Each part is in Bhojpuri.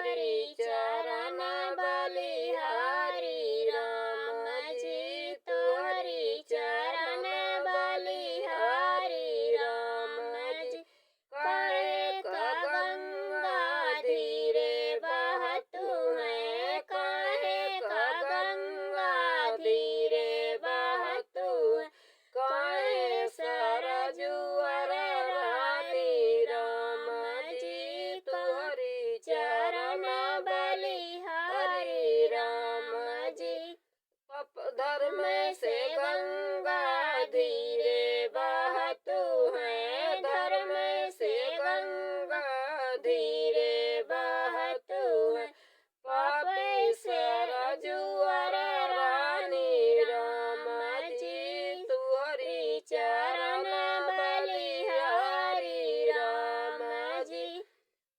तुहरी चरण बलिहारी राम जी तुहरी चरण बलिहारी राम जी। कहे का गंगा धीरे बहतु है, कहे का गंगा धीरे बहतु है, कहे सरजुअर रानी राम जी तुहरी चरण बलिहारी राम जी। धर्म से गंगा धीरे बहतु है, धर्म से गंगा धीरे बहतु है, पापेश्वर जुअर रानी राम जी तुहरी चरण बलिहारी राम जी।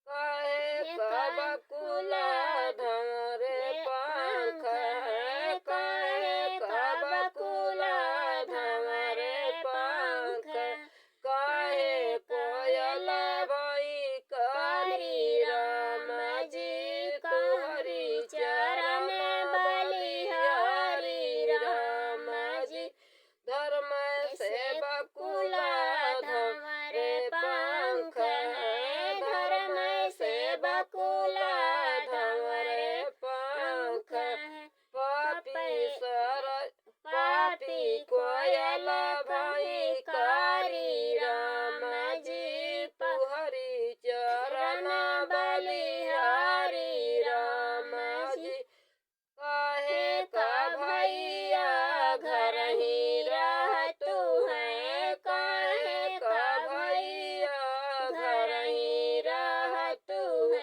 कहे कब कुला धमरे पंख है, कहे कब कुला धमरे पंख, कहे कोयल बई करी राम जी तुहरी चरण बलिहारी राम जी। धर्म से बकुला धमरे पंख है, धर्म से बकुला धमरे पंख है, पापी कोयल भई कारी राम जी तुहरी चरण बलिहारी राम जी। कहे का भैया घर ही रहतु है, कहे का भैया घर ही रहतु है,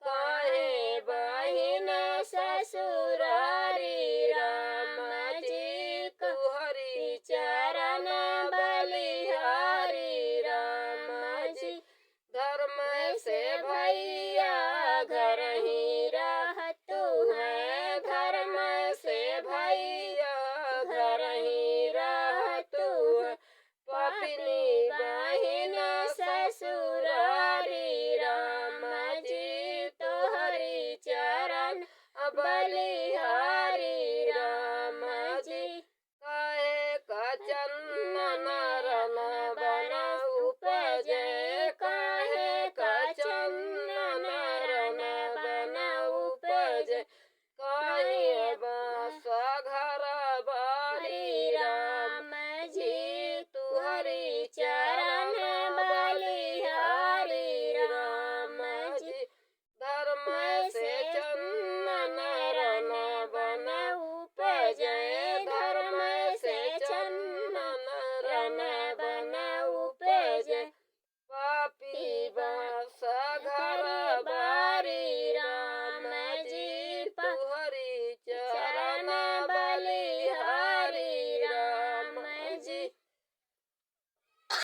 कहे बहिन ससुरारी राम जी तुहरी चरण बलिहारी राम जी। धर्म से भई